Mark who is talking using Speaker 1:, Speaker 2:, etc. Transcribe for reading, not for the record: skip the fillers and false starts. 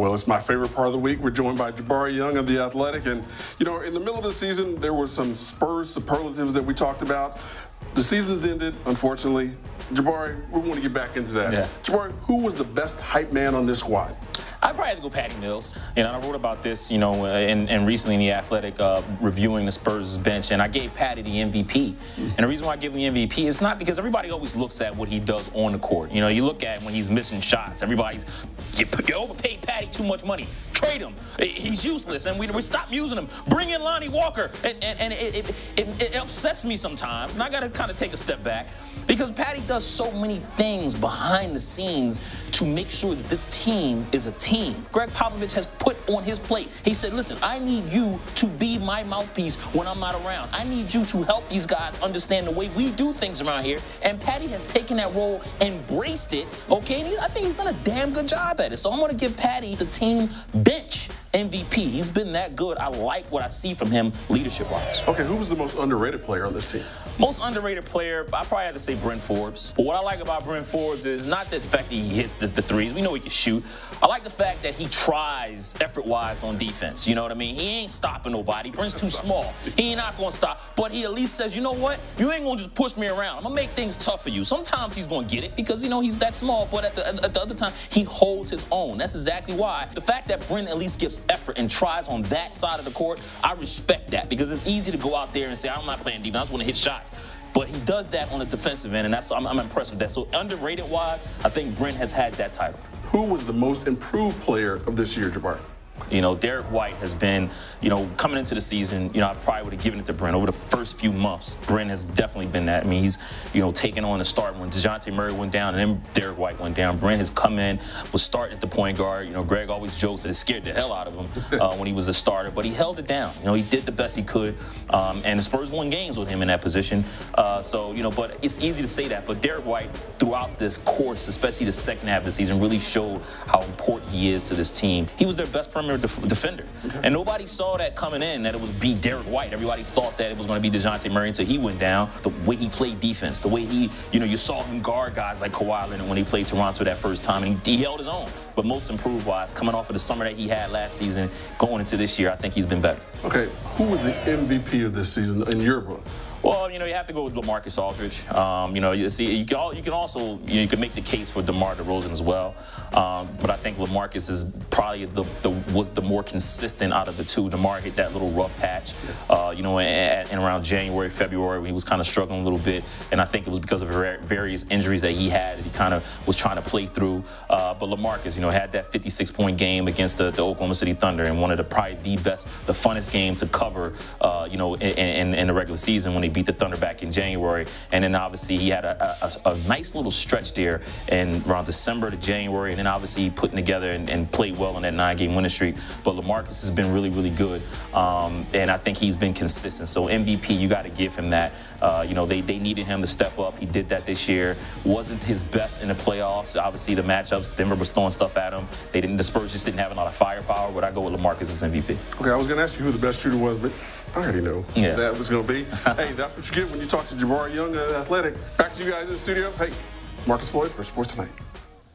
Speaker 1: Well, it's my favorite part of the week. We're joined by Jabari Young of The Athletic. And, you know, in the middle of the season, there were some Spurs superlatives that we talked about. The season's ended, unfortunately. Jabari, we want to get back into that.
Speaker 2: Yeah.
Speaker 1: Jabari, who was the best hype man on this squad?
Speaker 2: I'd probably have to go Patty Mills. You know, I wrote about this, you know, and recently in The Athletic, reviewing the Spurs bench, and I gave Patty the MVP. And the reason why I give him the MVP is not because everybody always looks at what he does on the court. You know, you look at when he's missing shots, everybody's, you overpaid Patty too much money. Trade him. He's useless, and we stop using him. Bring in Lonnie Walker. And it upsets me sometimes, and I got to kind of take a step back because Patty does so many things behind the scenes to make sure that this team is a team. Gregg Popovich has put on his plate. He said, listen, I need you to be my mouthpiece when I'm not around. I need you to help these guys understand the way we do things around here. And Patty has taken that role, embraced it, okay? And I think he's done a damn good job at it. So I'm going to give Patty the team bench MVP. He's been that good. I like what I see from him leadership-wise.
Speaker 1: Okay, who was the most underrated player on this team?
Speaker 2: Most underrated player, I probably have to say Bryn Forbes. But what I like about Bryn Forbes is not that the fact that he hits the threes. We know he can shoot. I like the fact that he tries effort-wise on defense. You know what I mean? He ain't stopping nobody. Bryn's too small. He ain't not going to stop. But he at least says, you know what? You ain't going to just push me around. I'm going to make things tough for you. Sometimes he's going to get it because, you know, he's that small. But at the other time, he holds his own. That's exactly why. The fact that Bryn at least gives effort and tries on that side of the court, I respect that because it's easy to go out there and say, I'm not playing defense. I just want to hit shots. But he does that on the defensive end, and I'm impressed with that. So underrated-wise, I think Bryn has had that title.
Speaker 1: Who was the most improved player of this year, Jabari?
Speaker 2: You know, Derrick White has been, you know, coming into the season, you know, I probably would have given it to Bryn. Over the first few months, Bryn has definitely been that. I mean, he's, you know, taking on the start when Dejounte Murray went down and then Derrick White went down. Bryn has come in, was starting at the point guard. You know, Gregg always jokes that it scared the hell out of him when he was a starter, but he held it down. You know, he did the best he could, and the Spurs won games with him in that position. So, you know, but it's easy to say that. But Derrick White, throughout this course, especially the second half of the season, really showed how important he is to this team. He was their best perimeter defender. And nobody saw that coming in, that it would be Derrick White. Everybody thought that it was going to be Dejounte Murray until he went down. The way he played defense, the way he, you know, you saw him guard guys like Kawhi Leonard when he played Toronto that first time, and he held his own. But most improved-wise, coming off of the summer that he had last season, going into this year, I think he's been better.
Speaker 1: Okay, who was the MVP of this season in your book?
Speaker 2: Well, you know, you have to go with LaMarcus Aldridge. You know, you see, you can also, you know, you can make the case for DeMar Derozan as well. But I think LaMarcus is probably was the more consistent out of the two. DeMar hit that little rough patch, you know, in around January, February, when he was kind of struggling a little bit. And I think it was because of various injuries that he had that he kind of was trying to play through. But LaMarcus, you know, had that 56-point game against the Oklahoma City Thunder, and one of probably the funnest game to cover, you know, in the regular season when they beat the Thunder back in January. And then obviously he had a nice little stretch there in around December to January, and then obviously putting together and played well in that 9-game winning streak. But LaMarcus has been really, really good, and I think he's been consistent. So MVP, you got to give him that. You know, they needed him to step up. He did that this year. Wasn't his best in the playoffs. Obviously the matchups, Denver was throwing stuff at him. The Spurs just didn't have a lot of firepower, but I go with LaMarcus as MVP.
Speaker 1: Okay, I was going to ask you who the best shooter was, but I already know that was going to be. Hey, that's what you get when you talk to Jabari Young, Athletic. Back to you guys in the studio. Hey, Marcus Floyd for Sports Tonight.